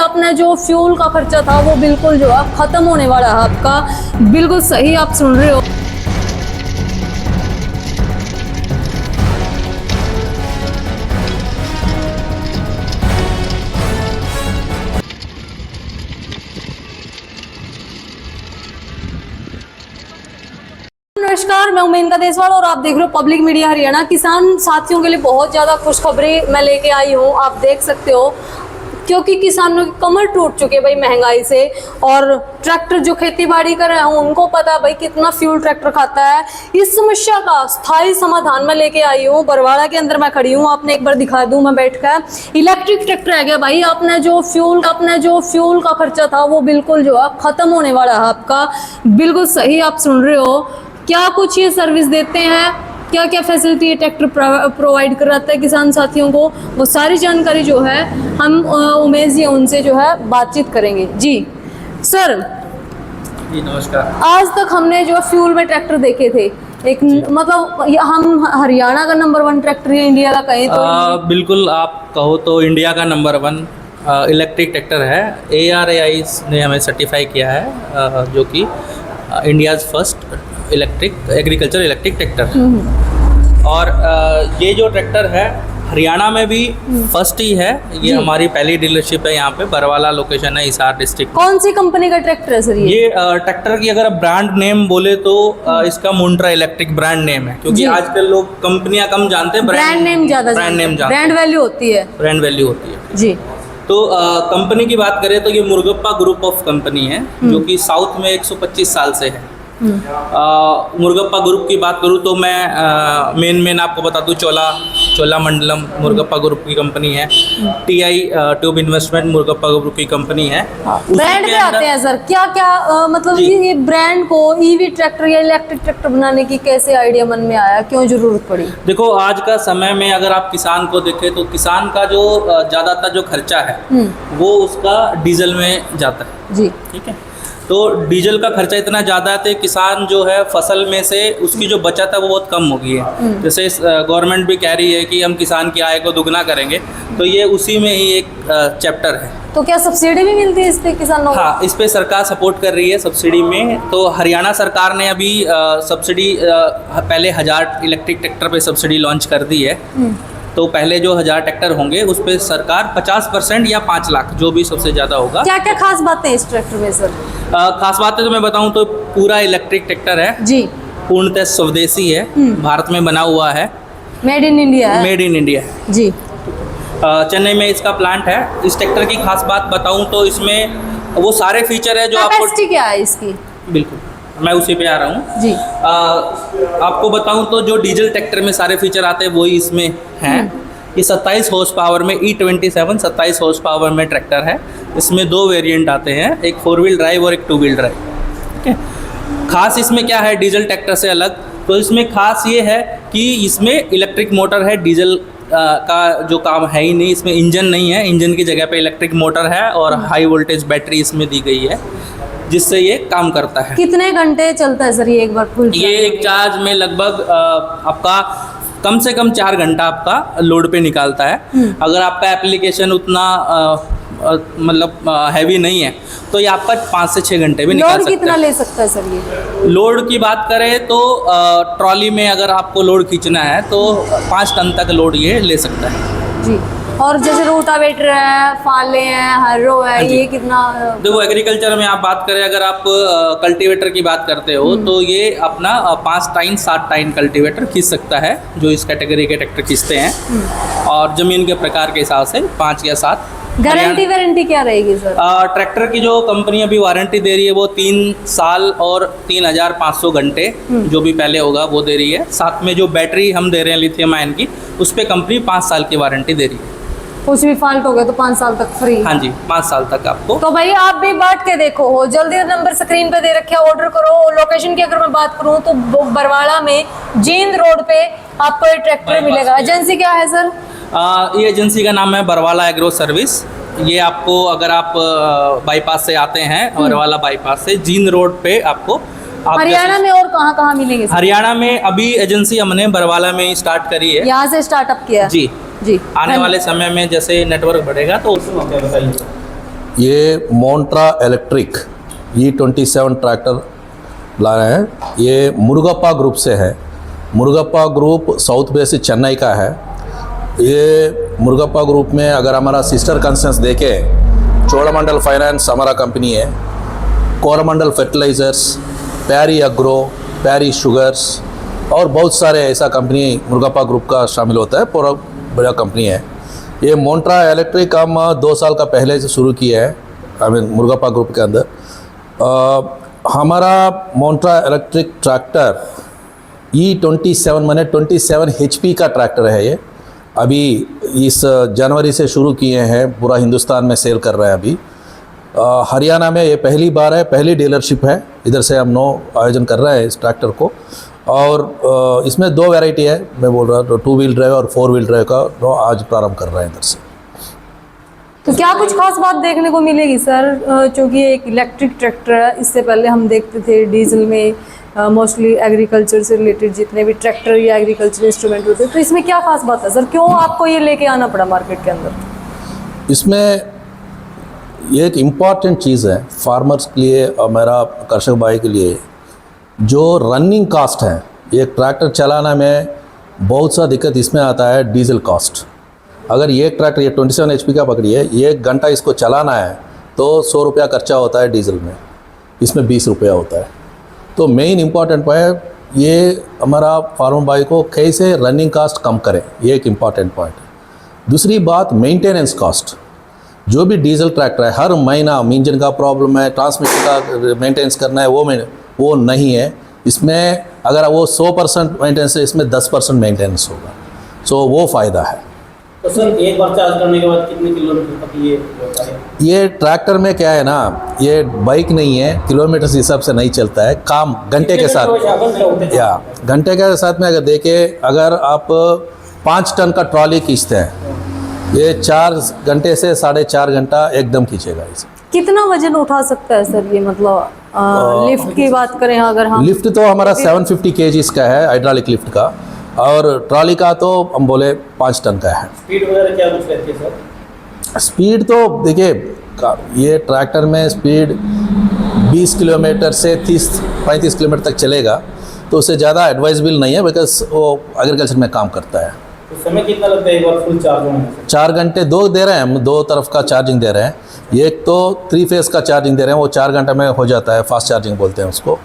अपना जो फ्यूल का खर्चा था वो बिल्कुल जो है खत्म होने वाला है आपका। बिल्कुल सही आप सुन रहे हो। नमस्कार, मैं उमेन का देसवाल और आप देख रहे हो पब्लिक मीडिया हरियाणा। किसान साथियों के लिए बहुत ज़्यादा खुशखबरी मैं लेके आई हूँ, आप देख सकते हो, क्योंकि किसानों की कमर टूट चुकी है भाई महंगाई से। और ट्रैक्टर जो खेती बाड़ी कर रहे हैं उनको पता है भाई कितना फ्यूल ट्रैक्टर खाता है। इस समस्या का स्थायी समाधान मैं लेके आई हूँ। बरवाड़ा के अंदर मैं खड़ी हूँ, आपने एक बार दिखा दूँ मैं बैठकर। इलेक्ट्रिक ट्रैक्टर है गया भाई। अपना जो फ्यूल का खर्चा था वो बिल्कुल जो है खत्म होने वाला है आपका। बिल्कुल सही आप सुन रहे हो। क्या कुछ ये सर्विस देते हैं, क्या क्या फैसिलिटी ये ट्रैक्टर प्रोवाइड कराता है किसान साथियों को, वो सारी जानकारी जो है हम उमेश जी उनसे जो है बातचीत करेंगे। जी सर जी नमस्कार। आज तक हमने जो फ्यूल में ट्रैक्टर देखे थे, एक मतलब हम हरियाणा का नंबर 1 ट्रैक्टर है इंडिया का कहें तो। बिल्कुल आप कहो तो इंडिया का नंबर 1 इलेक्ट्रिक ट्रैक्टर है। ARAI ने हमें सर्टिफाई किया है, जो कि India's first agriculture electric tractor. और ये जो ट्रैक्टर है हरियाणा में भी फर्स्ट ही है। ये हमारी पहली डीलरशिप है यहाँ पे, बरवाला लोकेशन है, हिसार डिस्ट्रिक्ट। कौन सी कंपनी का ट्रैक्टर है सर ये? ट्रैक्टर की अगर ब्रांड नेम बोले तो इसका मुंड्रा इलेक्ट्रिक ब्रांड नेम है, क्योंकि आजकल लोग कंपनियां कम जानते हैं, ब्रांड नेम ज्यादा, ब्रांड वैल्यू होती है। ब्रांड वैल्यू होती है जी। तो कंपनी की बात करें तो ये मुर्गप्पा ग्रुप ऑफ कंपनी है, जो कि साउथ में 125 साल से है। मुर्गप्पा ग्रुप की बात करूँ तो मैं मेन आपको बता दूँ, चोला मंडलम मुर्गप्पा ग्रुप की कंपनी है। TI tube investment Murugappa group की कंपनी है। ब्रांड पे आते हैं सर, क्या क्या मतलब ये ब्रांड को ईवी ट्रैक्टर या इलेक्ट्रिक ट्रैक्टर बनाने की कैसे आइडिया मन में आया, क्यों जरूरत पड़ी? देखो आज का समय में अगर आप किसान को देखें तो किसान का जो ज़्यादातर जो खर्चा है वो उसका डीजल में जाता है। जी ठीक है। तो डीजल का खर्चा इतना ज़्यादा है तो किसान जो है फसल में से उसकी जो बचत है वो बहुत कम हो गई है। जैसे गवर्नमेंट भी कह रही है कि हम किसान की आय को दुगना करेंगे, तो ये उसी में ही एक चैप्टर है। तो क्या सब्सिडी भी मिलती है इस पे किसानों को? हाँ, इस पे सरकार सपोर्ट कर रही है सब्सिडी में। तो हरियाणा सरकार ने अभी सब्सिडी पहले 1000 इलेक्ट्रिक ट्रैक्टर पे सब्सिडी लॉन्च कर दी है। तो पहले जो 1000 ट्रैक्टर होंगे उस पर सरकार 50% या 5 लाख जो भी सबसे ज़्यादा होगा। क्या क्या खास बातें इस ट्रैक्टर में सर? खास बातें तो मैं बताऊं तो पूरा इलेक्ट्रिक ट्रैक्टर है जी, पूर्णतः स्वदेशी है, भारत में बना हुआ है, मेड इन इंडिया है। मेड इन इंडिया है जी। चेन्नई में इसका प्लांट है। इस ट्रैक्टर की खास बात बताऊं तो इसमें वो सारे फीचर है जो आपको। कैपेसिटी क्या है इसकी? बिल्कुल मैं उसी पे आ रहा हूँ जी। आपको बताऊं तो जो डीजल ट्रैक्टर में सारे फीचर आते हैं वही इसमें हैं। ये 27 हॉर्स पावर में E27 27 हॉर्स पावर में ट्रैक्टर है। इसमें 2 वेरिएंट आते हैं, एक 4 व्हील ड्राइव और एक 2 व्हील ड्राइव। ठीक है। खास इसमें क्या है डीजल ट्रैक्टर से अलग? तो इसमें खास ये है कि इसमें इलेक्ट्रिक मोटर है, डीजल का जो काम है ही नहीं। इसमें इंजन नहीं है, इंजन की जगह पे इलेक्ट्रिक मोटर है और हाई वोल्टेज बैटरी इसमें दी गई है, जिससे ये काम करता है। कितने घंटे चलता है सर ये एक बार फुल? ये एक चार्ज में लगभग आपका कम से कम 4 घंटा आपका लोड पे निकालता है। अगर आपका एप्लीकेशन उतना मतलब हैवी नहीं है तो ये आपका 5 से 6 घंटे भी निकाल सकता है। लोड कितना ले सकता है सर ये? लोड की बात करें तो ट्रॉली में अगर आपको लोड खींचना है तो 5 टन तक लोड ये ले सकता है जी। और जैसे रोटावेटर है, फाले हैं, हर्रो है, ये कितना? देखो एग्रीकल्चर में आप बात करें, अगर आप कल्टीवेटर की बात करते हो तो ये अपना 5 टाइन 7 टाइन कल्टीवेटर खींच सकता है, जो इस कैटेगरी के ट्रैक्टर खींचते हैं। और ज़मीन के प्रकार के हिसाब से 5 या 7। गारंटी वारंटी क्या रहेगी सर? ट्रैक्टर की जो कंपनी अभी वारंटी दे रही है वो 3 साल और 3500 घंटे जो भी पहले होगा वो दे रही है। साथ में जो बैटरी हम दे रहे हैं लिथियम आयन की, उस पर कंपनी 5 साल की वारंटी दे रही है। कुछ भी फॉल्ट हो गया तो 5 साल तक फ्री? हाँ जी, 5 साल तक आपको। तो भाई आप भी बांट के देखो, हो जल्दी नंबर स्क्रीन पे दे रखे, ऑर्डर करो। लोकेशन की अगर मैं बात करूँ तो बरवाड़ा में जींद रोड पे आपको ये ट्रैक्टर मिलेगा। एजेंसी क्या है सर? ये एजेंसी का नाम है बरवाला एग्रो सर्विस। ये आपको अगर आप बाईपास से आते हैं, बरवाला बाईपास से जींद रोड पे आपको। हरियाणा में और कहाँ कहाँ मिलेंगे? हरियाणा में अभी एजेंसी हमने बरवाला में ही स्टार्ट करी है, यहाँ से स्टार्टअप किया जी जी। आने वाले समय में जैसे नेटवर्क बढ़ेगा तो ये मोन्ट्रा इलेक्ट्रिक E27 ट्रैक्टर ला रहे हैं। ये मुरुगप्पा ग्रुप से है। Murugappa group south base Chennai का है। ये मुरुगप्पा ग्रुप में अगर हमारा सिस्टर कंसर्न्स देखें, चोलामंडल फाइनेंस हमारा कंपनी है, कोरोमंडल फर्टिलाइज़र्स, पैरी एग्रो, पैरी शुगर्स और बहुत सारे ऐसा कंपनी मुरुगप्पा ग्रुप का शामिल होता है। पूरा बड़ा कंपनी है। ये मोन्ट्रा इलेक्ट्रिक हम 2 साल का पहले से शुरू किया है, मुरुगप्पा ग्रुप के अंदर। हमारा मोन्ट्रा इलेक्ट्रिक ट्रैक्टर E27 माने 27 HP का ट्रैक्टर है। ये अभी इस जनवरी से शुरू किए हैं, पूरा हिंदुस्तान में सेल कर रहे हैं अभी। हरियाणा में ये पहली बार है, पहली डीलरशिप है। इधर से हम आयोजन कर रहे हैं इस ट्रैक्टर को। और इसमें 2 वैरायटी है, मैं बोल रहा हूँ 2 व्हील ड्राइव और 4 व्हील ड्राइव का आज प्रारंभ कर रहे हैं इधर से। तो क्या कुछ खास बात देखने को मिलेगी सर, क्योंकि एक इलेक्ट्रिक ट्रैक्टर है। इससे पहले हम देखते थे डीजल में मोस्टली एग्रीकल्चर से रिलेटेड जितने भी ट्रैक्टर या एग्रीकल्चर इंस्ट्रूमेंट होते हैं, तो इसमें क्या खास बात है सर, क्यों आपको ये लेके आना पड़ा मार्केट के अंदर? इसमें ये एक इम्पॉर्टेंट चीज़ है फार्मर्स के लिए और मेरा कृषक भाई के लिए, जो रनिंग कास्ट है। ये ट्रैक्टर चलाना में बहुत सा दिक्कत इसमें आता है, डीजल कॉस्ट। अगर ये ट्रैक्टर ये 27 HP का पकड़िए, 1 घंटा इसको चलाना है तो 100 रुपया खर्चा होता है डीजल में, इसमें 20 रुपया होता है। तो मेन इम्पॉर्टेंट पॉइंट ये हमारा फार्मर भाई को कैसे रनिंग कास्ट कम करें, ये एक इम्पॉर्टेंट पॉइंट है। दूसरी बात मेंटेनेंस कॉस्ट। जो भी डीजल ट्रैक्टर है, हर महीना इंजन का प्रॉब्लम है, ट्रांसमिशन का मेंटेनेंस करना है, वो नहीं है। इसमें अगर वो 100% मेंटेनेंस है, इसमें 10% मेंटेनेंस होगा। सो वो फ़ायदा है। तो सर एक बार चार्ज करने के बाद कितने किलोमीटर तक ये होता है? ये ट्रैक्टर में क्या है ना, ये बाइक नहीं है, किलोमीटर के हिसाब से नहीं चलता है, काम घंटे के साथ या घंटे के साथ में अगर देखें, अगर आप 5 टन का ट्रॉली खींचते हैं, ये 4 घंटे से 4.5 घंटा एकदम खींचेगा इसे। कितना वजन उठा सकता है सर ये, मतलब लिफ्ट की बात करें अगर हम? लिफ्ट तो हमारा 750 kg का है, हाइड्रोलिक लिफ्ट का, और ट्रॉली का तो हम बोले 5 टन का है। स्पीड वगैरह क्या कुछ रहती है सर? स्पीड तो देखिए, ये ट्रैक्टर में स्पीड 20 किलोमीटर से 30-35 किलोमीटर तक चलेगा, तो उससे ज़्यादा एडवाइजेबल नहीं है, बिकॉज वो एग्रीकल्चर में काम करता है। तो समय कितना लगता है एक बार फुल चार्ज होने में? 4 घंटे 2 दे रहे हैं हम, 2 तरफ का चार्जिंग दे रहे हैं। एक तो 3 फेज़ का चार्जिंग दे रहे हैं, वो 4 घंटे में हो जाता है, फास्ट चार्जिंग बोलते हैं उसको।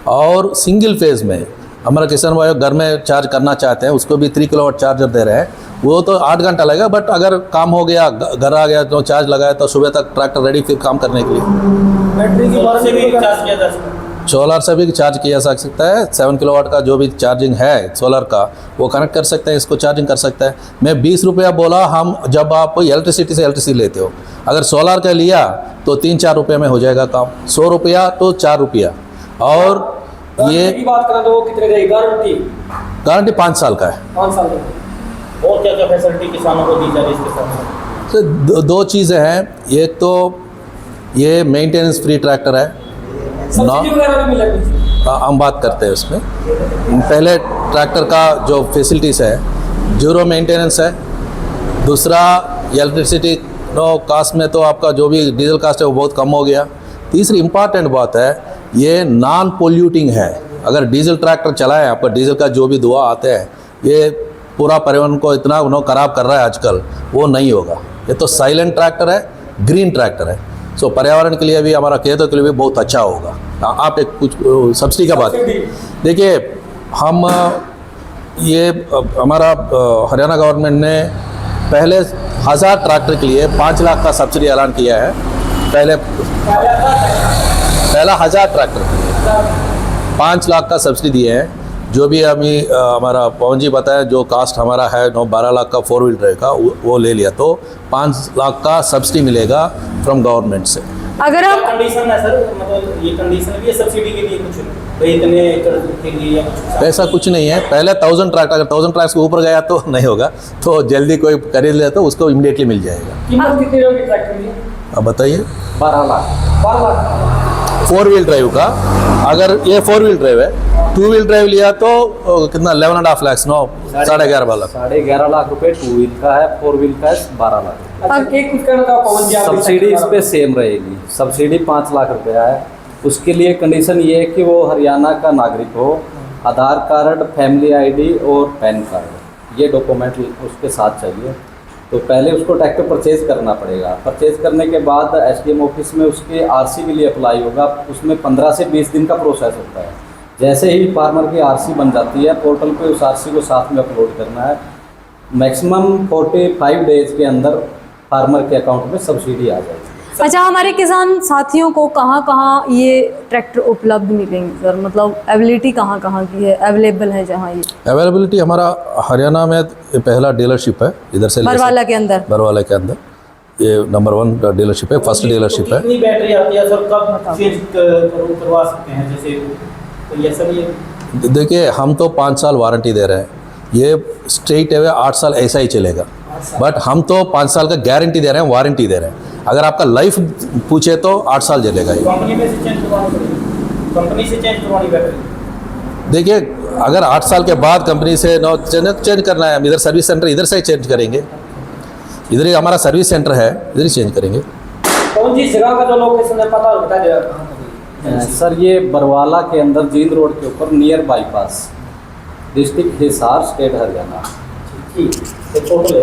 और सिंगल फेज़ में हमारा किसान भाई घर में चार्ज करना चाहते हैं, उसको भी 3 किलोवाट चार्जर दे रहे हैं। वो तो 8 घंटा लगेगा, बट अगर काम हो गया, घर आ गया तो चार्ज लगाया तो सुबह तक ट्रैक्टर रेडी फिर काम करने के लिए। बैटरी की बात से भी चार्ज किया जा सकता है? सोलर से भी चार्ज किया जा सकता है। 7 किलोवाट का जो भी चार्जिंग है सोलर का, वो कनेक्ट कर सकते हैं, इसको चार्जिंग कर सकता है। मैं 20 रुपया बोला, हम जब आप इलेक्ट्रिसिटी से इलेक्ट्रिसिटी लेते हो, अगर सोलर का लिया तो 3-4 रुपये में हो जाएगा काम। 100 रुपया तो 4 रुपया। और ये की बात करें तो वो कितने की गारंटी 5 साल का है। 5 साल का। और क्या क्या फैसिलिटी किसानों को दी जा रही है इसके साथ? तो 2 चीज़ें हैं। एक तो ये मेंटेनेंस फ्री ट्रैक्टर है, सब्सिडी वगैरह भी मिला कुछ? हम बात करते हैं उसमें। पहले ट्रैक्टर का जो फैसिलिटीज़ है, जीरो मेंटेनेंस है। दूसरा, इलेक्ट्रिसिटी कास्ट में तो आपका जो भी डीजल कास्ट है वो बहुत कम हो गया। तीसरी इम्पॉर्टेंट बात है, ये नॉन पोल्यूटिंग है। अगर डीजल ट्रैक्टर चलाएं, आपका डीजल का जो भी धुआं आते हैं, ये पूरा पर्यावरण को इतना ख़राब कर रहा है आजकल, वो नहीं होगा। ये तो साइलेंट ट्रैक्टर है, ग्रीन ट्रैक्टर है। सो पर्यावरण के लिए भी, हमारा खेतों के लिए भी बहुत अच्छा होगा। आप एक कुछ सब्सिडी का बात देखिए, हम ये हमारा हरियाणा गवर्नमेंट ने पहले 1000 ट्रैक्टर के लिए 5 लाख का सब्सिडी ऐलान किया है। पहला 1000 ट्रैक्टर के लिए 5 लाख का सब्सिडी दिए हैं। जो भी अभी हमारा पवन जी बताया, जो कास्ट हमारा है 12 लाख का 4 व्हील ड्राइव का, वो ले लिया तो 5 लाख का सब्सिडी मिलेगा फ्रॉम गवर्नमेंट से। अगर हम कंडीशन है सर, मतलब ये कंडीशन भी है सब्सिडी के लिए कुछ भाई इतने एकड़ के लिए या कुछ? ऐसा कुछ नहीं है। पहले 1000 ट्रैक्टर, अगर 1000 ट्रैक्टर के ऊपर गया तो नहीं होगा, तो जल्दी कोई खरीद ले तो उसको इमीडिएटली मिल जाएगा। कीमत कितनी होगी ट्रैक्टर की? अब बताइए। 12 लाख। 4 व्हील ड्राइव का। अगर ये 4 व्हील ड्राइव है, 2 व्हील ड्राइव लिया तो कितना 11.5 लाख, 11.5 लाख। 11.5 लाख रुपए 2 व्हील का है, 4 व्हील का है 12 लाख। अच्छा, एक कुछ कहना था पवन जी, आप सब्सिडी इस पे सेम रहेगी, सब्सिडी 5 लाख रुपया है। उसके लिए कंडीशन ये है कि वो हरियाणा का नागरिक हो, आधार कार्ड, फैमिली आईडी और पैन कार्ड, ये डॉक्यूमेंट उसके साथ चाहिए। तो पहले उसको ट्रैक्टर परचेज करना पड़ेगा। परचेज करने के बाद एसडीएम ऑफिस में उसके आरसी के लिए अप्लाई होगा, उसमें 15 से 20 दिन का प्रोसेस होता है। जैसे ही फार्मर की आरसी बन जाती है, पोर्टल पे उस आरसी को साथ में अपलोड करना है। मैक्सिमम 45 डेज के अंदर फार्मर के अकाउंट में सब्सिडी आ जाएगी। अच्छा, हमारे किसान साथियों को कहाँ कहाँ ये ट्रैक्टर उपलब्ध मिलेंगे सर? मतलब अवेलेबिलिटी कहाँ कहाँ की है, अवेलेबल है जहाँ ये? अवेलेबिलिटी हमारा हरियाणा में ये पहला डीलरशिप है, इधर से बरवाला के अंदर। बरवाला के अंदर ये नंबर 1 डीलरशिप है, फर्स्ट डीलरशिप है। कितनी बैटरी आती है सर, कब चेंज करवा सकते हैं? जैसे तो ये सब ये देखिए, हम तो 5 साल वारंटी दे रहे हैं, ये स्ट्रेट अवे 8 साल ऐसा ही चलेगा, बट हम तो 5 साल का गारंटी दे रहे हैं, वारंटी दे रहे हैं। अगर आपका लाइफ पूछे तो 8 साल चलेगा ये। कंपनी में से चेंज करवानी पड़ेगी, कंपनी से चेंज करवानी बैटरी। देखिए, अगर 8 साल के बाद कंपनी से न चेंज करना है, हम इधर सर्विस सेंटर इधर से ही चेंज करेंगे, इधर ही हमारा सर्विस सेंटर है, इधर ही चेंज करेंगे। कौन सी जगह का जो लोकेशन है पता बता दे सर, ये बरवाला के अंदर जींद रोड के ऊपर near bypass, district Hisar, state Haryana. ठीक है, टोटल